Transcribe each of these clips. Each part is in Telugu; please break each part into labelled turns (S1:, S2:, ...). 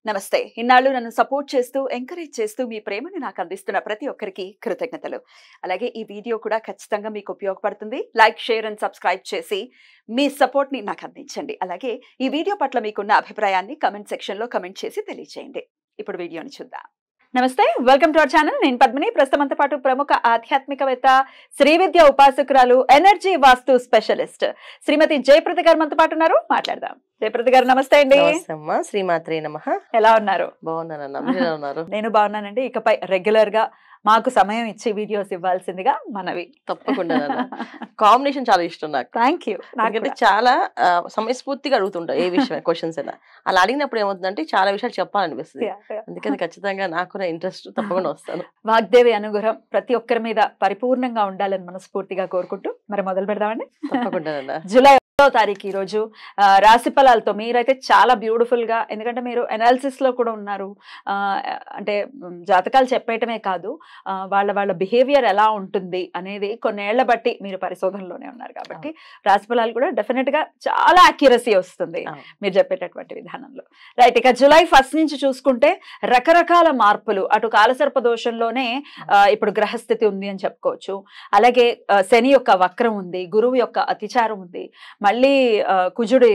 S1: నమస్తే. ఇన్నాళ్ళు నన్ను సపోర్ట్ చేస్తూ, ఎంకరేజ్ చేస్తూ మీ ప్రేమని నాకు అందిస్తున్న ప్రతి ఒక్కరికి కృతజ్ఞతలు. అలాగే ఈ వీడియో కూడా ఖచ్చితంగా మీకు ఉపయోగపడుతుంది. లైక్, షేర్ అండ్ సబ్స్క్రైబ్ చేసి మీ సపోర్ట్‌ని నాకు అందించండి. అలాగే ఈ వీడియో పట్ల మీకున్న అభిప్రాయాన్ని కామెంట్ సెక్షన్‌లో కామెంట్ చేసి తెలియజేయండి. ఇప్పుడు వీడియోని చూద్దాం. నమస్తే, వెల్కమ్ టు అవర్ ఛానల్. నేను పద్మిని. ప్రస్తుతంతో పాటు ప్రముఖ ఆధ్యాత్మికవేత్త, శ్రీ విద్య ఉపాసకురాలు, ఎనర్జీ వాస్తు స్పెషలిస్ట్ శ్రీమతి జయప్రద గారు మనతో పాటు ఉన్నారు. మాట్లాడదాం. జయప్రద గారు నమస్తే అండి.
S2: శ్రీమాత్రే నమః.
S1: ఎలా ఉన్నారు?
S2: బాగున్నాను.
S1: నేను బాగున్నానండి. ఇకపై రెగ్యులర్ గా మాకు సమయం ఇచ్చి వీడియోస్ ఇవ్వాల్సిందిగా మనవి.
S2: తప్పకుండా కాంబినేషన్ చాలా ఇష్టం నాకు.
S1: Thank you.
S2: నాకంటే చాలా సమయస్ఫూర్తిగా అడుగుతుంటా ఏ విషయం క్వశ్చన్స్ అయినా. అలా అడిగినప్పుడు ఏమవుతుందంటే చాలా విషయాలు చెప్పాలనిపిస్తుంది. అందుకని ఖచ్చితంగా నాకు ఇంట్రెస్ట్ తప్పకుండా వస్తాను.
S1: వాగ్దేవి అనుగ్రహం ప్రతి ఒక్కరి మీద పరిపూర్ణంగా ఉండాలని మనస్ఫూర్తిగా కోరుకుంటూ మరి మొదలు పెడదామండి.
S2: తప్పకుండా.
S1: జూలై 1వ తారీఖు ఈ రోజు రాశి ఫలాలతో మీరైతే చాలా బ్యూటిఫుల్ గా, ఎందుకంటే మీరు అనాలిసిస్ లో కూడా ఉన్నారు. అంటే జాతకాలు చెప్పేయటమే కాదు, వాళ్ళ బిహేవియర్ ఎలా ఉంటుంది అనేది కొన్నేళ్ల బట్టి మీరు పరిశోధనలోనే ఉన్నారు కాబట్టి రాశి ఫలాలు కూడా డెఫినెట్ గా చాలా అక్యురసీ వస్తుంది మీరు చెప్పేటటువంటి విధానంలో. రైట్. ఇక జూలై 1 నుంచి చూసుకుంటే రకరకాల మార్పులు, అటు కాలసర్ప దోషంలోనే ఇప్పుడు గ్రహస్థితి ఉంది అని చెప్పుకోవచ్చు. అలాగే శని యొక్క వక్రం ఉంది, గురువు యొక్క అతిచారం ఉంది, మళ్ళీ కుజుడి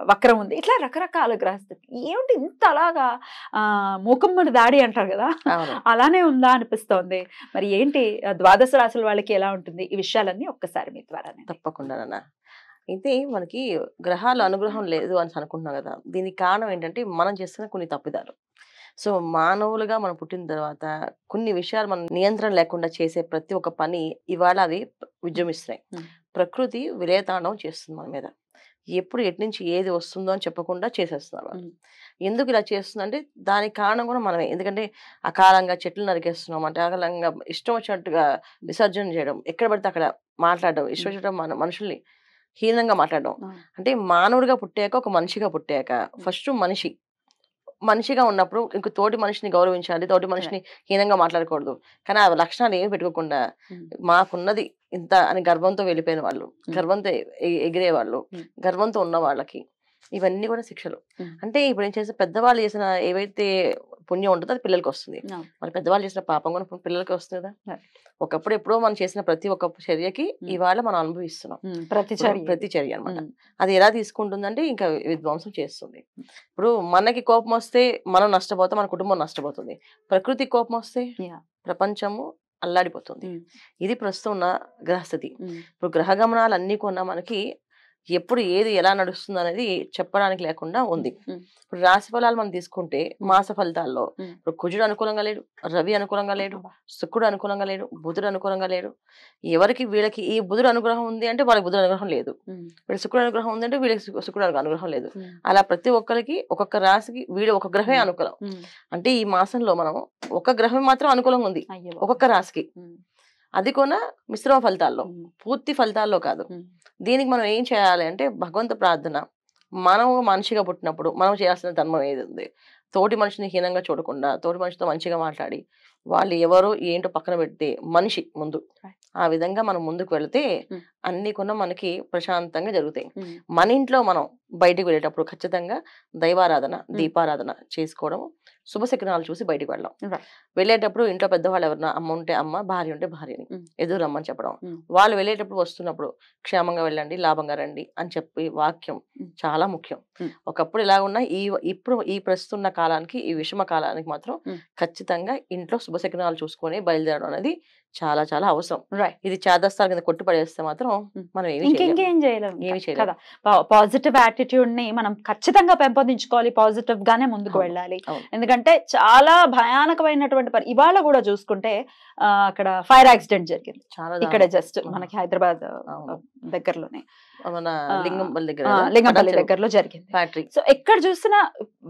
S1: వక్రం ఉంది. ఇట్లా రకరకాల గ్రహస్థితి. ఏమిటి ఇంత అలాగా మూకమ్మడి దాడి అంటారు కదా, అలానే ఉందా అనిపిస్తోంది. మరి ఏంటి ద్వాదశ రాశుల వాళ్ళకి ఎలా ఉంటుంది? ఈ విషయాలన్నీ ఒక్కసారి మీ ద్వారా.
S2: తప్పకుండా. అయితే మనకి గ్రహాల అనుగ్రహం లేదు అని అనుకుంటున్నాం కదా. దీనికి కారణం ఏంటంటే మనం చేస్తున్న కొన్ని తప్పిదాలు. సో మానవులుగా మనం పుట్టిన తర్వాత కొన్ని విషయాలు మనం నియంత్రణ లేకుండా చేసే ప్రతి ఒక్క పని ఇవాళ అవి విజృంభిస్తున్నాయి. ప్రకృతి విలయతాండవం చేస్తుంది మన మీద. ఎప్పుడు ఎటు నుంచి ఏది వస్తుందో అని చెప్పకుండా చేసేస్తున్నారు. ఎందుకు ఇలా చేస్తుందంటే దానికి కారణం కూడా మనమే. ఎందుకంటే అకాలంగా చెట్లు నరికేస్తున్నాం, అంటే అకాలంగా ఇష్టం వచ్చినట్టుగా విసర్జన చేయడం, ఎక్కడ పడితే అక్కడ మాట్లాడడం, ఇష్టం వచ్చినట్టు మన మనుషుల్ని హీనంగా మాట్లాడడం. అంటే మానవుడిగా పుట్టాక, ఒక మనిషిగా పుట్టాక ఫస్ట్ మనిషిగా ఉన్నప్పుడు ఇంక తోటి మనిషిని గౌరవించాలి, తోటి మనిషిని హీనంగా మాట్లాడకూడదు. కానీ ఆ లక్షణాలు ఏమి పెట్టుకోకుండా మాకున్నది ఇంత అని గర్వంతో వెళ్ళిపోయిన వాళ్ళు, గర్వంతో ఎగిరే వాళ్ళు, గర్వంతో ఉన్న వాళ్ళకి ఇవన్నీ కూడా శిక్షలు. అంటే ఇప్పుడు ఏం చేస్తే పెద్దవాళ్ళు చేసిన ఏవైతే పుణ్యం ఉంటుందో అది పిల్లలకి వస్తుంది. మరి పెద్దవాళ్ళు చేసిన పాపం కూడా పిల్లలకి వస్తుంది కదా. ఒకప్పుడు ఎప్పుడో మనం చేసిన ప్రతి ఒక్క చర్యకి ఇవాళ మనం అనుభవిస్తున్నాం. ప్రతి చర్య అనమాట. అది ఎలా తీసుకుంటుందంటే ఇంకా విధ్వంసం చేస్తుంది. ఇప్పుడు మనకి కోపం వస్తే మనం నష్టపోతాం, మన కుటుంబం నష్టపోతుంది. ప్రకృతి కోపం వస్తే ప్రపంచము అల్లాడిపోతుంది. ఇది ప్రస్తుతం ఉన్న గ్రహస్థితి. ఇప్పుడు గ్రహ గమనాలు అన్ని కొన్నా మనకి ఎప్పుడు ఏది ఎలా నడుస్తుంది అనేది చెప్పడానికి లేకుండా ఉంది. ఇప్పుడు రాశి ఫలాలు మనం తీసుకుంటే మాస ఫలితాల్లో ఇప్పుడు కుజుడు అనుకూలంగా లేడు, రవి అనుకూలంగా లేడు, శుక్రుడు అనుకూలంగా లేడు, బుధుడు అనుకూలంగా లేడు. ఎవరికి వీళ్ళకి ఈ బుధుడు అనుగ్రహం ఉంది అంటే వాళ్ళకి బుధుడు అనుగ్రహం లేదు, వీళ్ళకి శుక్రుడు అనుగ్రహం ఉంది అంటే వీళ్ళకి శుక్రుడు అనుగ్రహం లేదు. అలా ప్రతి ఒక్కరికి ఒక్కొక్క రాశికి వీడు ఒక గ్రహమే అనుకూలం. అంటే ఈ మాసంలో మనం ఒక గ్రహం మాత్రం అనుకూలంగా ఉంది ఒక్కొక్క రాశికి. అది కూడా మిశ్రమ ఫలితాల్లో, పూర్తి ఫలితాల్లో కాదు. దీనికి మనం ఏం చేయాలి అంటే భగవంత ప్రార్థన. మనం మనిషిగా పుట్టినప్పుడు మనం చేయాల్సిన ధర్మం ఏది ఉంది, తోటి మనిషిని హీనంగా చూడకుండా తోటి మనిషితో మంచిగా మాట్లాడి వాళ్ళు ఎవరో ఏంటో పక్కన పెడితే మనిషి ముందు ఆ విధంగా మనం ముందుకు వెళితే అన్ని కూడా మనకి ప్రశాంతంగా జరుగుతాయి. మన ఇంట్లో మనం బయటికి వెళ్ళేటప్పుడు ఖచ్చితంగా దైవారాధన, దీపారాధన చేసుకోవడం, శుభశకునాలు చూసి బయటికి వెళ్ళడం. వెళ్ళేటప్పుడు ఇంట్లో పెద్దవాళ్ళు ఎవరన్నా అమ్మ ఉంటే అమ్మ, భార్య ఉంటే భార్యని ఎదురు రమ్మని చెప్పడం. వాళ్ళు వెళ్ళేటప్పుడు వస్తున్నప్పుడు క్షేమంగా వెళ్ళండి, లాభంగా రండి అని చెప్పి వాక్యం చాలా ముఖ్యం. ఒకప్పుడు ఇలా ఉన్న ఇప్పుడు ఈ ప్రస్తున్న కాలానికి, ఈ విషమ కాలానికి మాత్రం ఖచ్చితంగా ఇంట్లో శుభశకునాలు చూసుకొని బయలుదేరడం అనేది చాలా చాలా అవసరం. ఇది చేదస్తాల కింద కొట్టి పడేస్తే మాత్రం మనం
S1: ఇంకేం చేయలేము కదా. పాజిటివ్ యాటిట్యూడ్ ని మనం ఖచ్చితంగా పెంపొందించుకోవాలి, పాజిటివ్ గానే ముందుకు వెళ్ళాలి. ఎందుకంటే చాలా భయానకమైనటువంటి ఇవాళ కూడా చూసుకుంటే అక్కడ ఫైర్ యాక్సిడెంట్ జరిగింది ఇక్కడ జస్ట్ మనకి హైదరాబాద్ దగ్గరలోనే, లింగంపల్లి దగ్గరలో జరిగింది ఫ్యాక్టరీ. సో ఎక్కడ చూసినా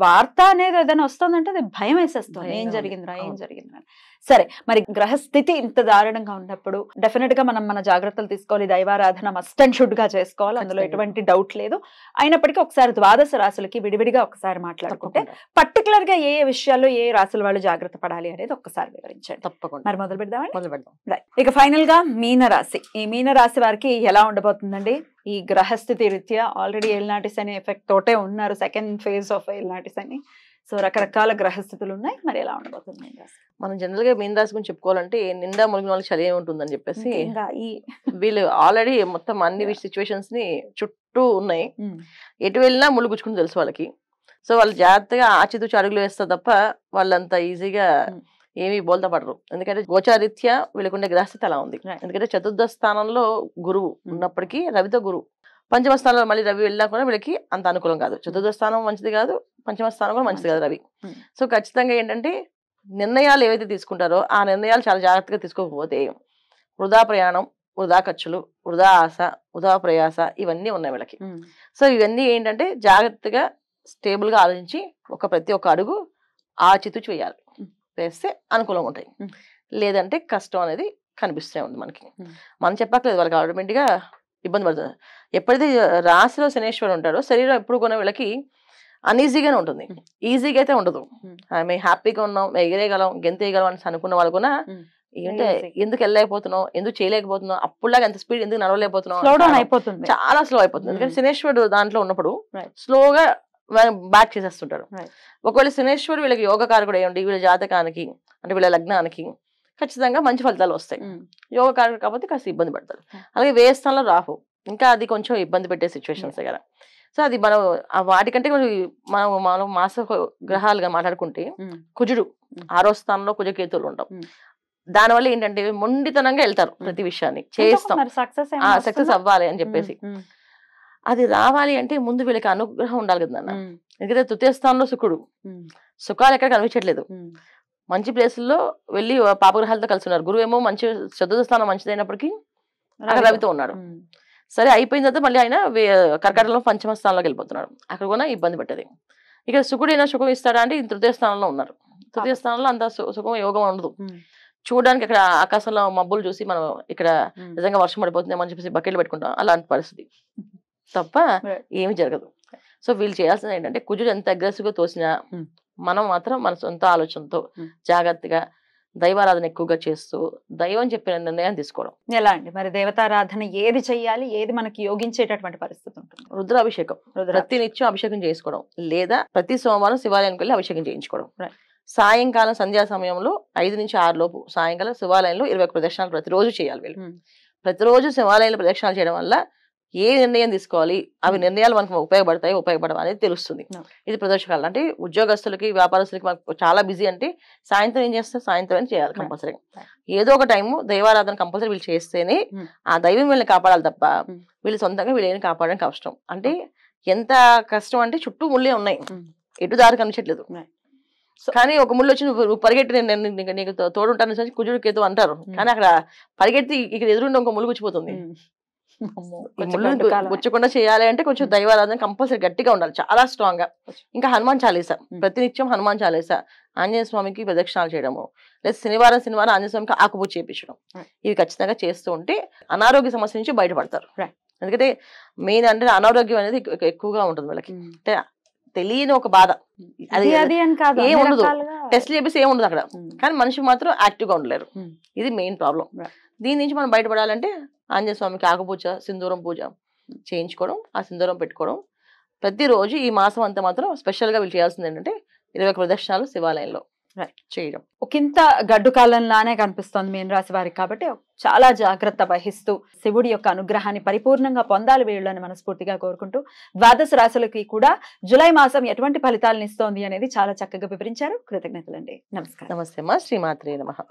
S1: వార్త అనేది ఏదైనా వస్తుందంటే అది భయం వేసేస్తుంది, ఏం జరిగిందిరా. సరే, మరి గ్రహస్థితి ఇంత దారుణంగా ఉన్నప్పుడు డెఫినెట్ గా మనం మన జాగ్రత్తలు తీసుకోవాలి. దైవారాధన మస్ట్ అండ్ షుడ్ గా చేసుకోవాలి, అందులో ఎటువంటి డౌట్ లేదు. అయినప్పటికీ ఒకసారి ద్వాదశ రాశులకి విడివిడిగా ఒకసారి మాట్లాడుకుంటే పర్టికులర్ గా ఏ విషయాల్లో ఏ రాశుల వాళ్ళు జాగ్రత్త పడాలి అనేది ఒక్కసారి వివరించండి.
S2: తప్పకుండా.
S1: మరి మొదలు పెడదాం. ఇక ఫైనల్ గా మీనరాశి. ఈ మీనరాశి వారికి ఎలా ఉండబోతుందండి? ఈ గ్రహస్థితి రీత్యా ఆల్రెడీ ఏలినాటి శని ఎఫెక్ట్ తోటే ఉన్నారు, సెకండ్ ఫేజ్ ఆఫ్ ఏలినాటి శని. సో రకరకాల గ్రహస్థితులు ఉన్నాయి, మరి ఎలా ఉండబోతుంది మీన రాశి?
S2: మనం జనరల్ గా మీన రాశి గురించి చెప్పుకోవాలంటే నిండా మునిగిన వాళ్ళకి చలి ఉంటుందని చెప్పేసి
S1: ఇంకా ఈ
S2: వీళ్ళు ఆల్రెడీ మొత్తం అన్ని సిచ్యువేషన్స్ ని చుట్టూ ఉన్నాయి, ఎటు వెళ్ళినా ముళ్ళు గుచ్చుకుని తెలుసు వాళ్ళకి. సో వాళ్ళు జాగ్రత్తగా ఆచితూచి అడుగులు వేస్తారు తప్ప వాళ్ళంత ఈజీగా ఏమీ బోల్తా పడరు. ఎందుకంటే గోచారీత్యా వీళ్ళకుండే గ్రహస్థితి అలా ఉంది. ఎందుకంటే చతుర్థ స్థానంలో గురువు ఉన్నప్పటికీ రవితో గురువు, పంచమ స్థానంలో మళ్ళీ రవి వెళ్ళినా కూడా వీళ్ళకి అంత అనుకూలం కాదు. చతుర్థ స్థానం మంచిది కాదు, పంచమ స్థానం కూడా మంచిది కాదు రవి. సో ఖచ్చితంగా ఏంటంటే నిర్ణయాలు ఏవైతే తీసుకుంటారో ఆ నిర్ణయాలు చాలా జాగ్రత్తగా తీసుకోకపోతే వృధా ప్రయాణం, వృధా ఖర్చులు, వృధా ఆశ, వృధా ప్రయాస ఇవన్నీ ఉన్నాయి వీళ్ళకి. సో ఇవన్నీ ఏంటంటే జాగ్రత్తగా స్టేబుల్ గా ఆలోచించి ప్రతి ఒక్క అడుగు ఆచితూచి వేయాలి. వేస్తే అనుకూలంగా ఉంటాయి, లేదంటే కష్టం అనేది కనిపిస్తూనే ఉంది మనకి. మనం చెప్పక్కలేదు, వాళ్ళకి ఆటోమేటిక్ గా ఇబ్బంది పడుతుంది. ఎప్పుడైతే రాశిలో శనేశ్వరుడు ఉంటాడో శరీరం ఎప్పుడు కూడా వీళ్ళకి అన్ఈజీగానే ఉంటుంది, ఈజీగా అయితే ఉండదు. మేము హ్యాపీగా ఉన్నాం, ఎగిరేయగలం, గెంతేయగలం అని అనుకున్న వాళ్ళు కూడా ఏంటంటే ఎందుకు వెళ్ళలేకపోతున్నాం, ఎందుకు చేయలేకపోతున్నాం, అప్పుడులాగా ఎంత స్పీడ్ ఎందుకు నడవలేకపోతున్నాం, చాలా స్లో అయిపోతుంది. ఎందుకంటే శనేశ్వరుడు దాంట్లో ఉన్నప్పుడు స్లోగా బ్యాక్ చేసేస్తుంటారు. ఒకవేళ శనేశ్వరుడు వీళ్ళకి యోగకారకుడు అయ్యండి, వీళ్ళ జాతకానికి అంటే వీళ్ళ లగ్నానికి ఖచ్చితంగా మంచి ఫలితాలు వస్తాయి. యోగకారకుడు కాకపోతే కాస్త ఇబ్బంది పడతారు. అలాగే వేస్థానంలో రాహు, ఇంకా అది కొంచెం ఇబ్బంది పెట్టే సిచ్యువేషన్స్ కదా. సో అది మనం వాటికంటే మనం మాస గ్రహాలుగా మాట్లాడుకుంటే కుజుడు 6వ స్థానంలో కుజకేతువులు ఉంటాం. దానివల్ల ఏంటంటే మొండితనంగా వెళ్తారు, ప్రతి విషయాన్ని చేస్తాం సక్సెస్ అవ్వాలి అని చెప్పేసి. అది రావాలి అంటే ముందు వీళ్ళకి అనుగ్రహం ఉండాలి కదా నాన్న. ఎందుకంటే తృతీయ స్థానంలో శుక్రుడు, సుఖాలు ఎక్కడ కనిపించట్లేదు. మంచి ప్లేసుల్లో వెళ్ళి పాపగ్రహాలతో కలిసి ఉన్నారు. గురువు ఏమో మంచి చతుర్థ స్థానం మంచిదైనప్పటికీ అక్కడ రవితో ఉన్నాడు. సరే అయిపోయిన తర్వాత మళ్ళీ ఆయన కర్కాటకంలో పంచమ స్థానంలోకి వెళ్ళిపోతున్నాడు, అక్కడ కూడా ఇబ్బంది పట్టేది. ఇక్కడ శుకుడు అయినా సుఖం ఇస్తాడా అంటే తృతీయ స్థానంలో ఉన్నారు. తృతీయ స్థానంలో అంత సుఖం యోగం ఉండదు. చూడడానికి అక్కడ ఆకాశంలో మబ్బులు చూసి మనం ఇక్కడ నిజంగా వర్షం పడిపోతుందేమో అని చెప్పేసి బకెట్లు పెట్టుకుంటాం, అలాంటి పరిస్థితి తప్ప ఏమి జరగదు. సో వీళ్ళు చేయాల్సింది ఏంటంటే కుజుడు ఎంత అగ్రెసివ్ గా తోసినా మనం మాత్రం మన సొంత ఆలోచనతో జాగ్రత్తగా దైవారాధన ఎక్కువగా చేస్తూ దైవం చెప్పిన నిర్ణయాన్ని తీసుకోవడం.
S1: ఎలా అండి మరి దేవతారాధన ఏది చెయ్యాలి, ఏది మనకి యోగించేటటువంటి పరిస్థితి ఉంటుంది?
S2: రుద్రాభిషేకం, ప్రతి నిత్యం అభిషేకం చేసుకోవడం, లేదా ప్రతి సోమవారం శివాలయానికి వెళ్ళి అభిషేకం చేయించుకోవడం. సాయంకాలం సంధ్యా సమయంలో 5 నుంచి 6 లోపు సాయంకాలం శివాలయంలో 21 ప్రదక్షిణాలు ప్రతిరోజు చేయాలి వీళ్ళు. ప్రతిరోజు శివాలయంలో ప్రదక్షిణాలు చేయడం వల్ల ఏ నిర్ణయం తీసుకోవాలి, అవి నిర్ణయాలు మనకు ఉపయోగపడవు అనేది తెలుస్తుంది. ఇది ప్రదర్శకాలు అంటే ఉద్యోగస్తులకి, వ్యాపారస్తులకి మనకు చాలా బిజీ అంటే సాయంత్రం ఏం చేస్తారు, సాయంత్రం చేయాలి కంపల్సరీ. ఏదో ఒక టైము దైవారాధన కంపల్సరీ వీళ్ళు చేస్తేనే ఆ దైవం వీళ్ళని కాపాడాలి తప్ప వీళ్ళు సొంతంగా వీళ్ళని కాపాడడం కష్టం. అంటే ఎంత కష్టం అంటే చుట్టూ ముళ్ళే ఉన్నాయి, ఎటు దారి కనిపించట్లేదు. కానీ ఒక ముళ్ళు వచ్చి నువ్వు పరిగెట్టి నీకు తోడుంటాను కుజుడు కేతు అంటారు, కానీ అక్కడ పరిగెత్తి ఇక్కడ ఎదురుండి ఇంకో ముళ్ళు గుచ్చిపోతుంది. గుచ్చకుండా చేయాలి అంటే కొంచెం దైవారాధన కంపల్సరీ గట్టిగా ఉండాలి, చాలా స్ట్రాంగ్ గా. ఇంకా హనుమాన్ చాలీసా, ప్రతినిత్యం హనుమాన్ చాలీసా, ఆంజనేయ స్వామికి ప్రదక్షిణాలు చేయడము, లేదా శనివారం ఆంజనేయ స్వామికి ఆకుపూజ చేయించడం, ఇవి ఖచ్చితంగా చేస్తూ ఉంటే అనారోగ్య సమస్య నుంచి బయటపడతారు. ఎందుకంటే మెయిన్ అంటే అనారోగ్యం అనేది ఎక్కువగా ఉంటుంది వీళ్ళకి, అంటే తెలియని ఒక బాధ, అది ఏం ఉండదు, టెస్ట్ చేపిస్తే ఏం ఉండదు అక్కడ, కానీ మనిషి మాత్రం యాక్టివ్ గా ఉండలేరు. ఇది మెయిన్ ప్రాబ్లం. దీని నుంచి మనం బయటపడాలంటే ఆంజనేయ స్వామికి ఆకుపూజ, సింధూరం పూజ చేయించుకోవడం, ఆ సింధూరం పెట్టుకోవడం ప్రతిరోజు. ఈ మాసం అంతా మాత్రం స్పెషల్ గా వీళ్ళు చేయాల్సింది ఏంటంటే 21 ప్రదక్షిణాలు శివాలయంలో చేయడం. ఒకంత
S1: గడ్డు కాలంలానే కనిపిస్తోంది మీన రాశి వారికి, కాబట్టి చాలా జాగ్రత్త వహిస్తూ శివుడి యొక్క అనుగ్రహాన్ని పరిపూర్ణంగా పొందాలి వీళ్ళని మనస్ఫూర్తిగా కోరుకుంటూ, ద్వాదశ రాశులకి కూడా జూలై మాసం ఎటువంటి ఫలితాలను ఇస్తోంది అనేది చాలా చక్కగా వివరించారు. కృతజ్ఞతలండి. నమస్కారం.
S2: నమస్తే అమ్మా. శ్రీమాత్రే నమః.